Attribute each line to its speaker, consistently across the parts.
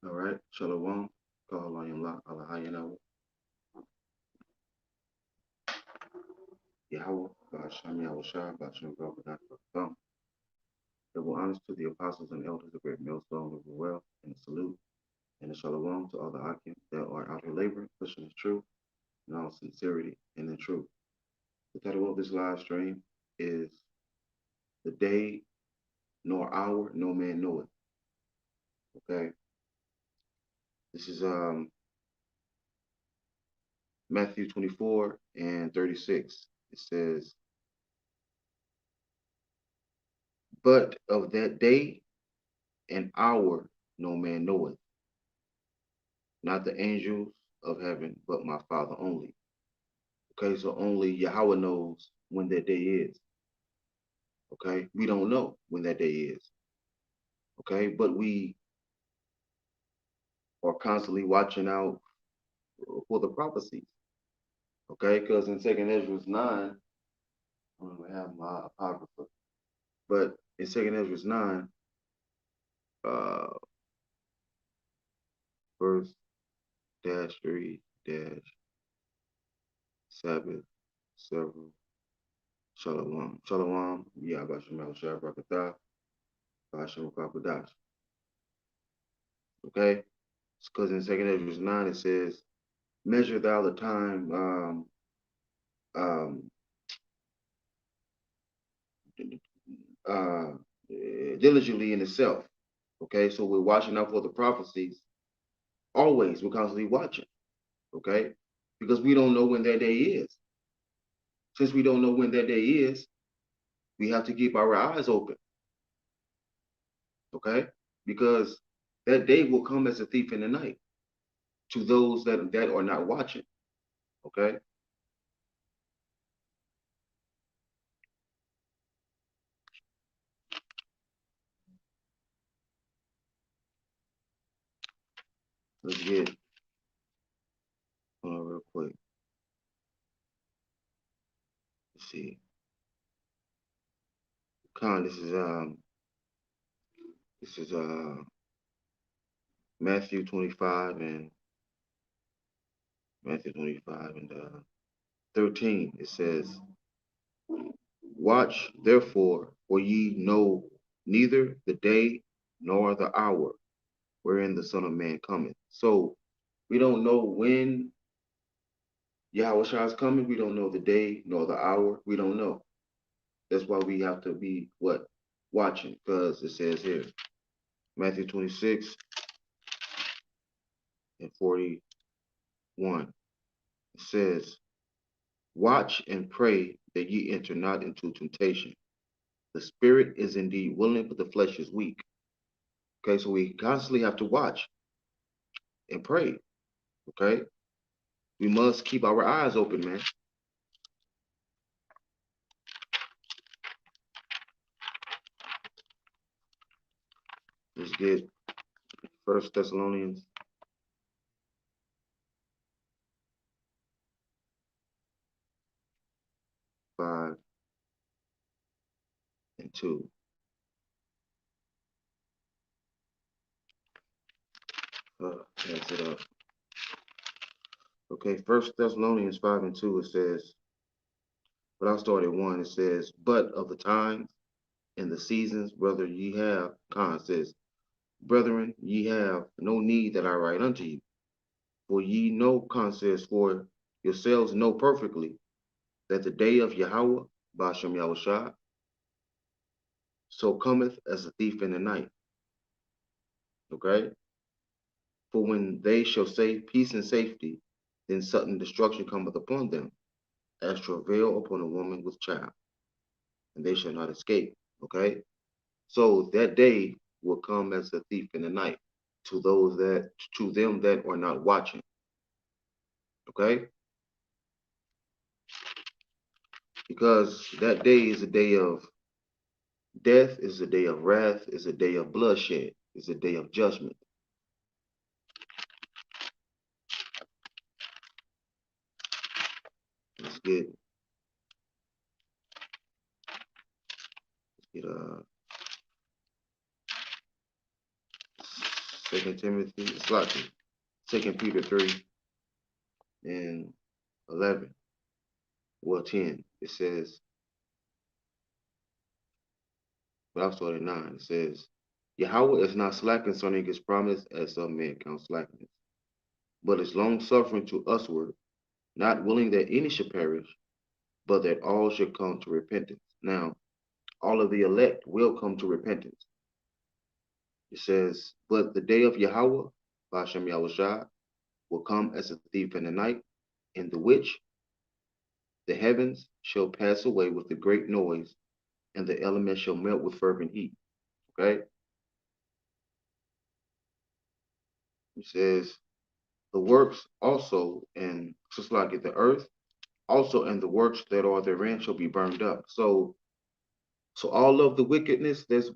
Speaker 1: All right. Shalom. Call on Allah. Allah Yahweh. Ba'asham Yahushua. Ba'asham Baruch. Double honors to the apostles and elders of Great Millstone of the well, and a salute and a shalom to all the Akim that are out here laboring, pushing the truth in all sincerity and in truth. The title of this live stream is The Day Nor Hour No Man Knoweth. Okay. This is Matthew 24 and 36. It says, but of that day and hour no man knoweth, not the angels of heaven, but my Father only. Okay, so only Yahweh knows when that day is. Okay, we don't know when that day is. Okay, but we are constantly watching out for the prophecies. Okay, because in Second Ezra 9, I don't have my apocrypha, but in Second Ezra 9, uh, verse dash 3 dash Sabbath several Shalom. Shalom. Yeah, Bashem El Shah Brakatah. Bashem Kakadash. Okay? Because in Second Ezra 9 it says, measure thou the time um, uh, diligently in itself. Okay? So we're watching out for the prophecies. Always, we're constantly watching. Okay? Because we don't know when that day is. Since we don't know when that day is, we have to keep our eyes open. Okay? Because that day will come as a thief in the night to those that are not watching. Okay? Let's get real quick. Let's see. This is Matthew 25 and Matthew 25 and 13. It says, watch therefore, for ye know neither the day nor the hour wherein the Son of Man cometh. So we don't know when Yahweh Shah is coming. We don't know the day nor the hour. We don't know. That's why we have to be what? Watching, because it says here, Matthew 26 and 41. It says, watch and pray that ye enter not into temptation. The spirit is indeed willing, but the flesh is weak. Okay, so we constantly have to watch and pray. Okay, we must keep our eyes open, man. Let's get First Thessalonians 5 and 2. Pass it up. Okay, First Thessalonians 5 and 2, it says, but I'll start at 1. It says, but of the times and the seasons, brother, ye have, Khan says, brethren, ye have no need that I write unto you. For ye know, Khan says, for yourselves know perfectly that the day of Yahweh, Bashem Yahushua, so cometh as a thief in the night. Okay? For when they shall say peace and safety, then sudden destruction cometh upon them, as travail upon a woman with child, and they shall not escape. Okay? So that day will come as a thief in the night to them that are not watching. Okay? Because that day is a day of death, is a day of wrath, is a day of bloodshed, is a day of judgment. Let's get 2 Timothy, Slocky, 2 Peter 3 and 11, well 10. It says, but I'll start at 9. It says, Yahweh is not slack concerning his promise, as some men count slackness, but is long suffering to usward, not willing that any should perish, but that all should come to repentance. Now, all of the elect will come to repentance. It says, but the day of Yahweh, Bashem Yahushua, will come as a thief in the night, in the which the heavens shall pass away with a great noise, and the elements shall melt with fervent heat. Okay? It says, the works also, and just like the earth, also and the works that are therein shall be burned up. So all of the wickedness that's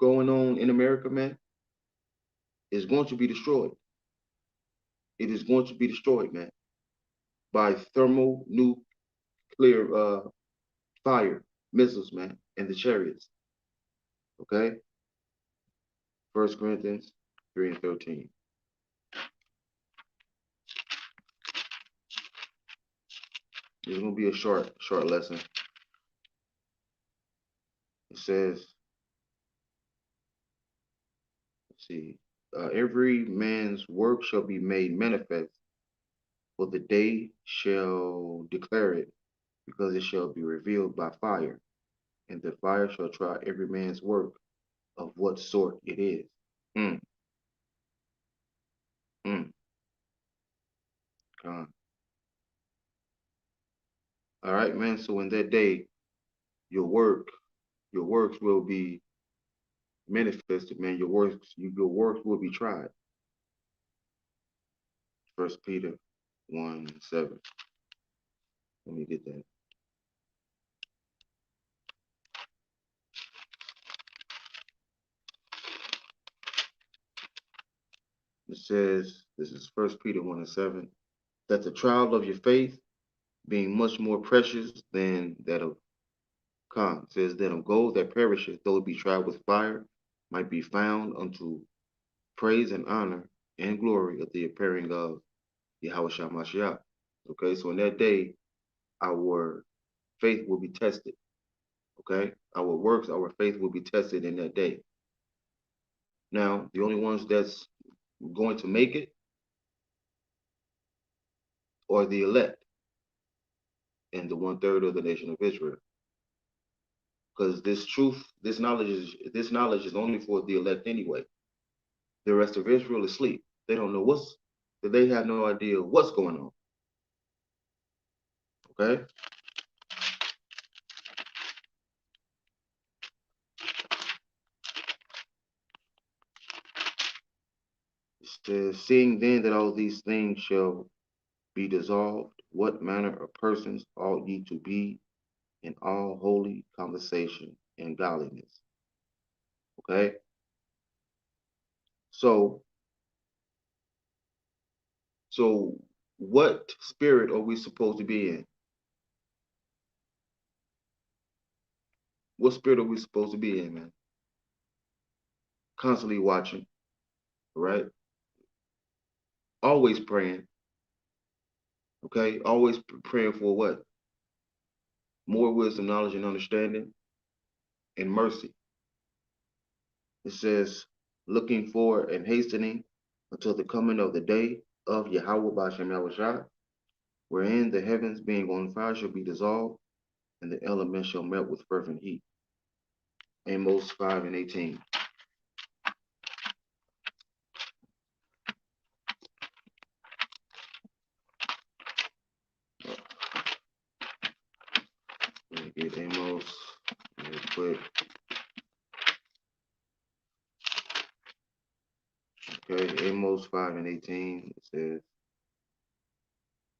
Speaker 1: going on in America, man, is going to be destroyed. It is going to be destroyed, man, by thermonuclear fire missiles, man, and the chariots. Okay? 1 Corinthians 3 and 13. It's going to be a short lesson. It says, let's see, every man's work shall be made manifest, for the day shall declare it, because it shall be revealed by fire, and the fire shall try every man's work of what sort it is. Mm, mm, God. All right, man. So in that day, your works will be manifested, man. Your works will be tried. 1 Peter 1 and 7. Let me get that. It says, this is 1 Peter 1 and 7, that the trial of your faith, being much more precious than that of says that of gold that perisheth, though it be tried with fire, might be found unto praise and honor and glory of the appearing of Yahweh Mashiach. Okay, so in that day, our faith will be tested. Okay, our works, our faith will be tested in that day. Now, the only ones that's going to make it are the elect and the 1/3 of the nation of Israel. Because this knowledge is only for the elect anyway. The rest of Israel is asleep. They don't know they have no idea what's going on. Okay? It says, seeing then that all these things shall be dissolved, what manner of persons ought ye to be in all holy conversation and godliness? Okay? So what spirit are we supposed to be in? What spirit are we supposed to be in, man? Constantly watching, right? Always praying, okay? Always praying for what? More wisdom, knowledge, and understanding, and mercy. It says, looking for and hastening until the coming of the day of Yahweh Bashem Yahushua, wherein the heavens being on fire shall be dissolved, and the elements shall melt with fervent heat. Amos 5 and 18. Let me get Amos real quick. Okay, Amos 5 and 18, it says,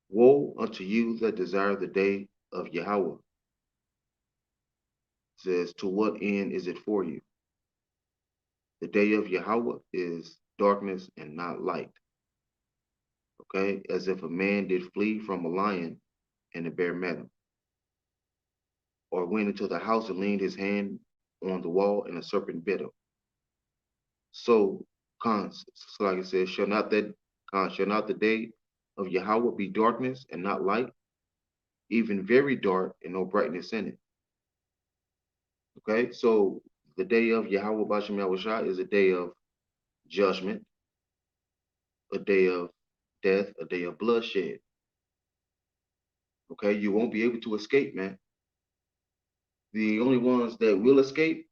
Speaker 1: woe unto you that desire the day of Yahweh. It says, to what end is it for you? The day of Yahweh is darkness and not light. Okay, as if a man did flee from a lion and a bear met him, or went into the house and leaned his hand on the wall and a serpent bit him. So So like it says, shall not the day of Yahweh be darkness and not light, even very dark and no brightness in it. Okay, so the day of Yahweh Bashem Yahushua is a day of judgment, a day of death, a day of bloodshed. Okay, you won't be able to escape, man. The only ones that will escape,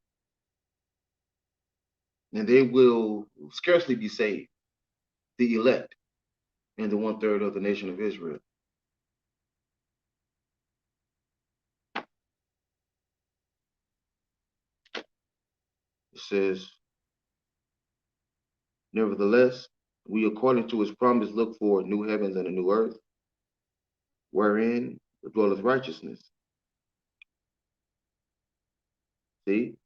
Speaker 1: and they will scarcely be saved, the elect and the 1/3 of the nation of Israel. It says, nevertheless, we according to his promise look for new heavens and a new earth, wherein dwelleth righteousness. See?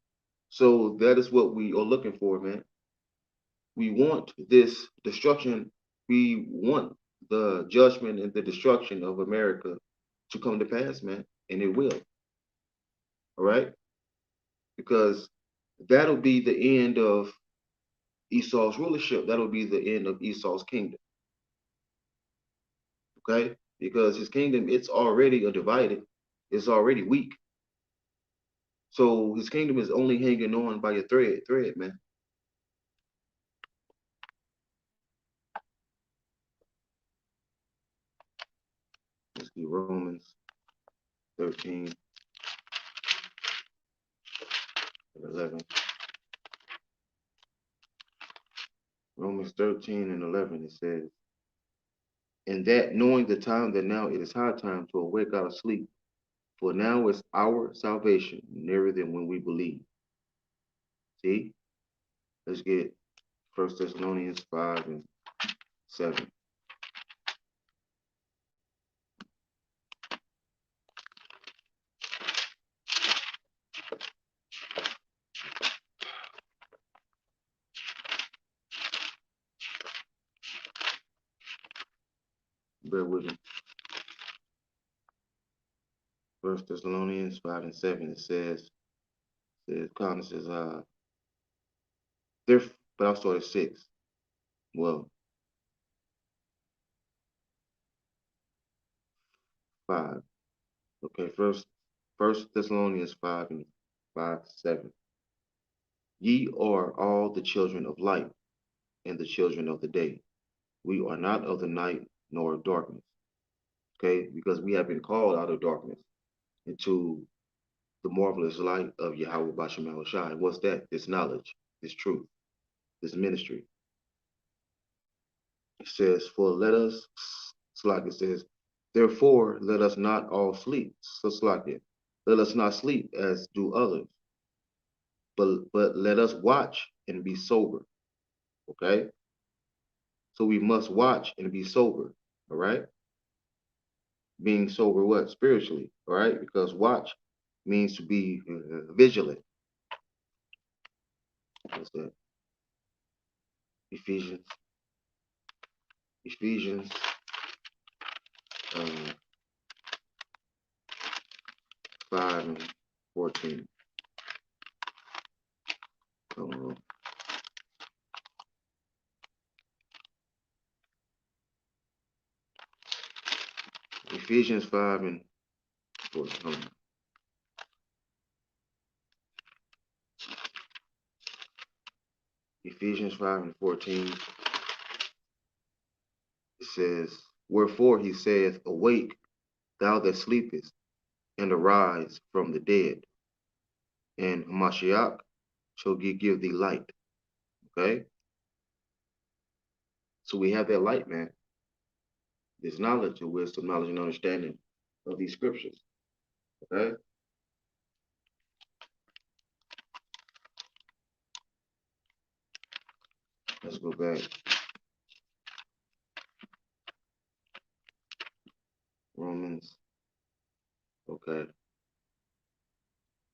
Speaker 1: So that is what we are looking for, man. We want this destruction. We want the judgment and the destruction of America to come to pass, man. And it will. All right? Because that'll be the end of Esau's rulership. That'll be the end of Esau's kingdom. Okay? Because his kingdom, it's already divided. It's already weak. So his kingdom is only hanging on by a thread, man. Let's see, Romans 13 and 11. Romans 13 and 11, it says, and that knowing the time that now it is high time to awake out of sleep, for now is our salvation nearer than when we believe. See? Let's get 1 Thessalonians 5 and 7. Bear with me. 1 Thessalonians 5 and 7, it says, Connor says, but I'll start at 6. Well, 5. Okay, First Thessalonians 5 and 7. Ye are all the children of light and the children of the day. We are not of the night nor of darkness. Okay, because we have been called out of darkness into the marvelous light of Yahweh Bashem Yahushua. And what's that? This knowledge, this truth, this ministry. It says, for let us, like it says, therefore let us not all sleep. So like it. Let us not sleep as do others, but let us watch and be sober. Okay? So we must watch and be sober. All right? Being sober what? Spiritually. All right? Because watch means to be vigilant. What's that? Ephesians 5 and 14. Ephesians 5 and 14. Ephesians 5 and 14. It says, wherefore he saith, awake, thou that sleepest, and arise from the dead, and Mashiach shall give thee light. Okay? So we have that light, man. This knowledge and wisdom, knowledge and understanding of these scriptures. Okay? Let's go back. Romans. Okay.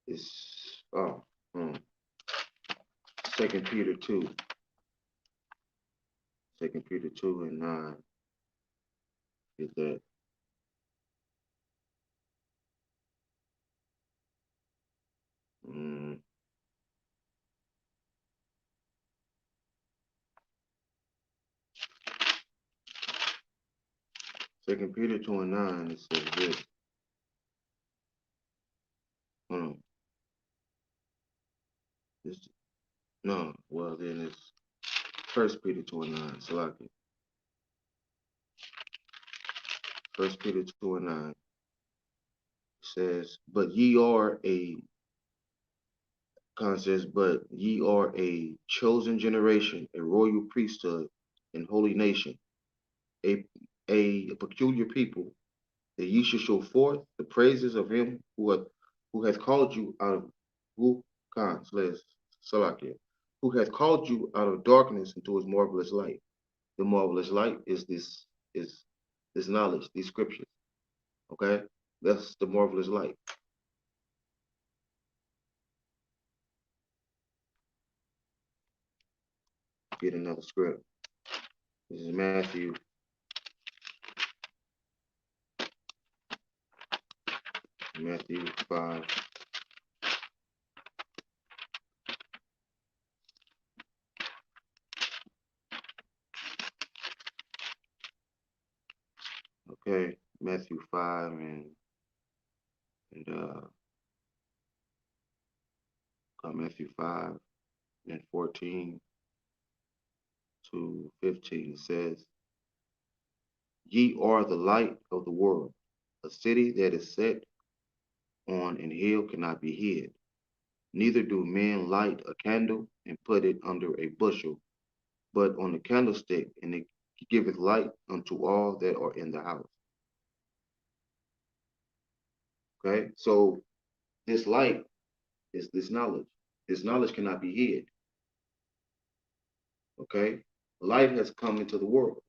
Speaker 1: It's 2 Peter 2. 2 Peter 2 and 9. Get that. 2 Peter 2:9, it says this. Hold on. No, well then it's 1 Peter 2:9. So I can 1 Peter 2:9 says, but ye are a but ye are a chosen generation, a royal priesthood, and holy nation, a peculiar people, that ye should show forth the praises of him who hath called you out of Salakia, who hath called you out of darkness into his marvelous light. The marvelous light is this knowledge, these scriptures. Okay? That's the marvelous light. Get another script. This is Matthew 5. Okay, Matthew 5 and Matthew 5 and 14 to 15. It says, ye are the light of the world. A city that is set on an hill cannot be hid. Neither do men light a candle and put it under a bushel, but on the candlestick, and it giveth light unto all that are in the house. Okay, so this light is this knowledge. This knowledge cannot be hid. Okay, light has come into the world.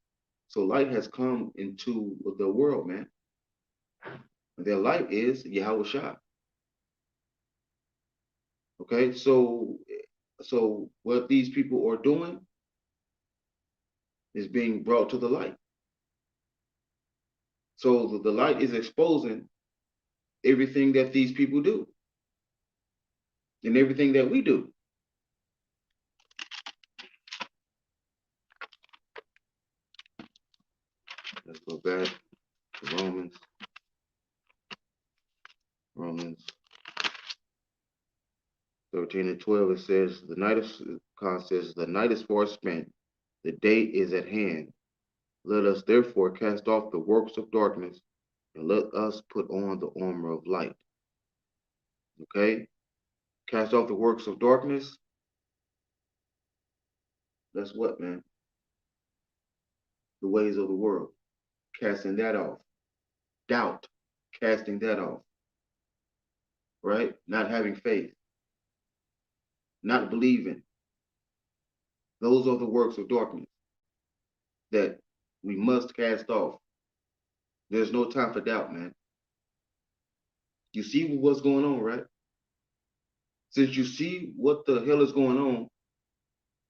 Speaker 1: So light has come into the world, man. Their light is Yahweh Shah. Okay, so what these people are doing is being brought to the light. So the light is exposing everything that these people do and everything that we do. Let's go back to Romans 13 and 12. It says the night is far spent, the day is at hand. Let us therefore cast off the works of darkness and let us put on the armor of light. Okay? Cast off the works of darkness. That's what, man? The ways of the world. Casting that off. Doubt. Casting that off. Right? Not having faith. Not believing. Those are the works of darkness that we must cast off. There's no time for doubt, man. You see what's going on, right? Since you see what the hell is going on,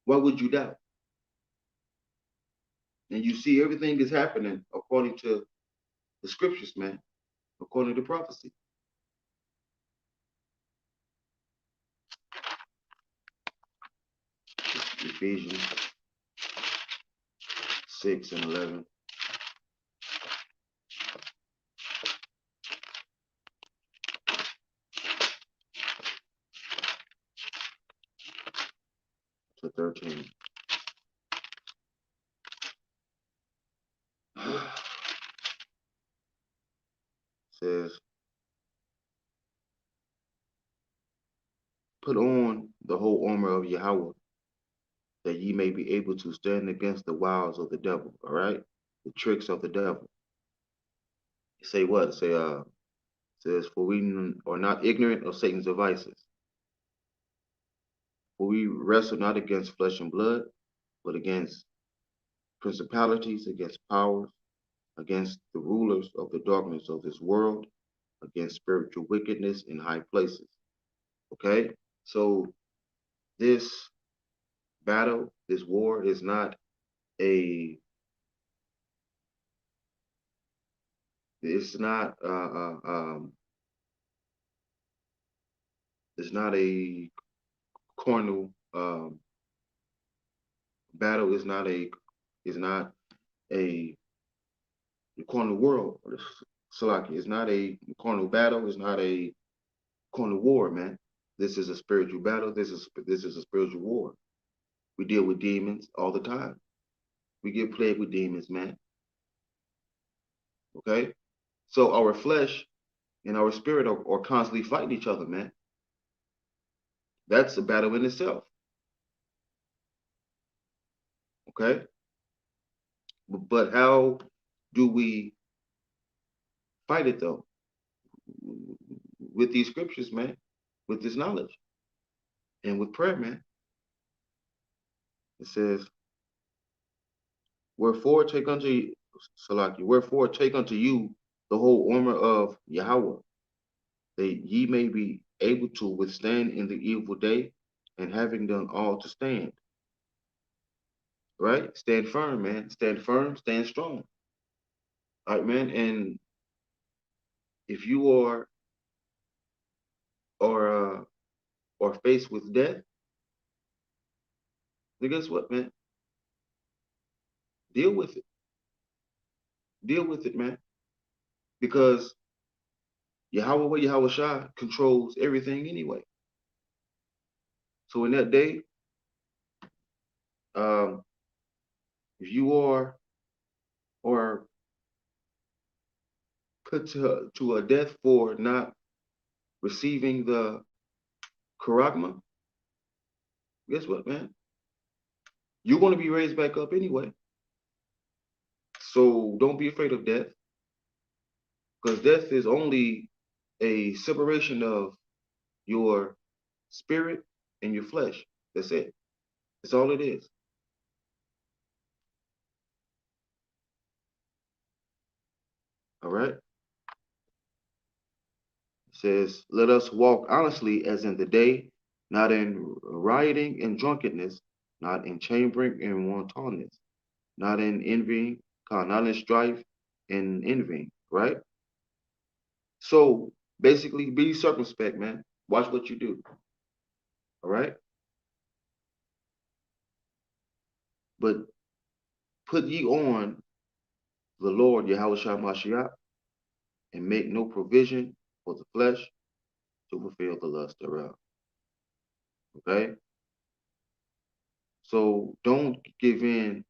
Speaker 1: why would you doubt? And you see everything is happening according to the scriptures, man, according to prophecy. Ephesians 6 and 11. To 13. Says, put on the whole armor of Yahweh, that ye may be able to stand against the wiles of the devil, all right? The tricks of the devil. Say what? Says, for we are not ignorant of Satan's devices. For we wrestle not against flesh and blood, but against principalities, against powers, against the rulers of the darkness of this world, against spiritual wickedness in high places. Okay? So this battle, this war is not a it's not carnal battle. Is not a The carnal world, Salaki, is not a carnal battle. It's not a carnal war, man. This is a spiritual battle. This is a spiritual war. We deal with demons all the time. We get plagued with demons, man. Okay? So our flesh and our spirit are constantly fighting each other, man. That's a battle in itself. Okay? But how do we fight it though? With these scriptures, man, with this knowledge and with prayer, man. It says, wherefore take unto you, Salaki, wherefore take unto you the whole armor of Yahweh, that ye may be able to withstand in the evil day, and having done all to stand. Right? Stand firm, man. Stand firm, stand strong. All right, man. And if you are faced with death, then guess what, man? Deal with it. Deal with it, man. Because Yahweh Shai controls everything anyway. So in that day, um, if you are or put to a death for not receiving the charagma, guess what, man? You're going to be raised back up anyway. So don't be afraid of death, because death is only a separation of your spirit and your flesh. That's it. That's all it is. All right. It says, let us walk honestly as in the day, not in rioting and drunkenness, not in chambering and wantonness, not in envying, not in strife and envying, right? So basically, be circumspect, man. Watch what you do, all right? But put ye on the Lord Yahweh Shah Mashiach, and make no provision for the flesh to fulfill the lust thereof. Okay? So don't give in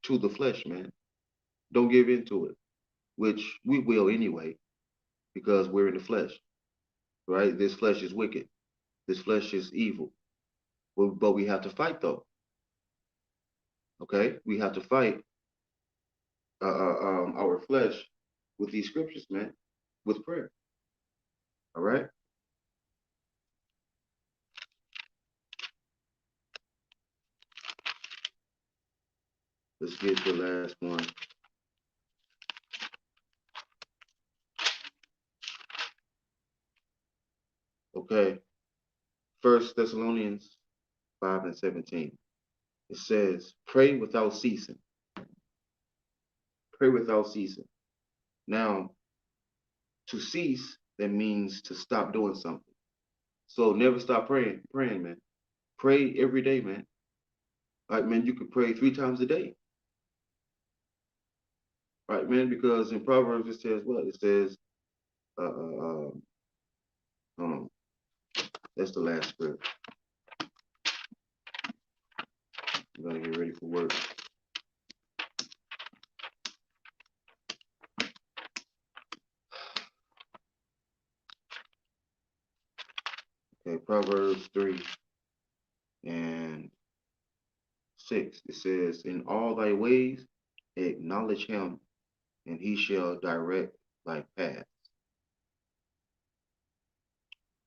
Speaker 1: to the flesh, man. Don't give in to it, which we will anyway, because we're in the flesh, right? This flesh is wicked. This flesh is evil. But we have to fight, though. Okay? We have to fight our flesh with these scriptures, man, with prayer. All right? Let's get to the last one. Okay. First Thessalonians 5 and 17. It says, pray without ceasing. Pray without ceasing. Now, to cease, that means to stop doing something. So never stop praying, man. Pray every day, man. Right, man, you can pray 3 times a day. Right, man, because in Proverbs it says what? It says, uh, uh, um, that's the last script. I'm gonna get ready for work. Okay, Proverbs 3 and 6. It says, in all thy ways acknowledge him, and he shall direct thy path.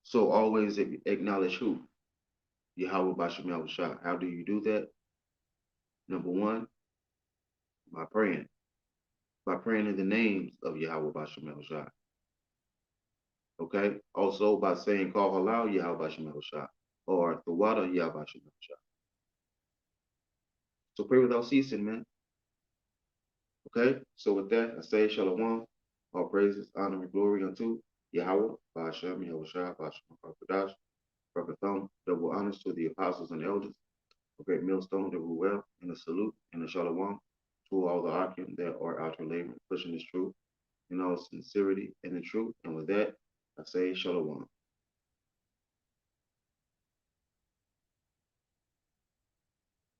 Speaker 1: So always acknowledge who? Yahweh Bashem Shah. How do you do that? Number one, by praying. By praying in the names of Yahweh Bashem Shah. Okay? Also by saying call halal Yahweh Bashem Shah or Thawada Yahweh Bashem Shah. So pray without ceasing, man. Okay? So with that, I say Shalom. All praises, honor, and glory unto Yahweh, Bashem, Yahweh Shah, Bashem, Kadash, Brakathon, double honors to the apostles and elders, a great millstone, the Ruel, and a salute, and a Shalom to all the Akim that are out here laboring, pushing this truth in all sincerity and the truth. And with that, I say Shalom.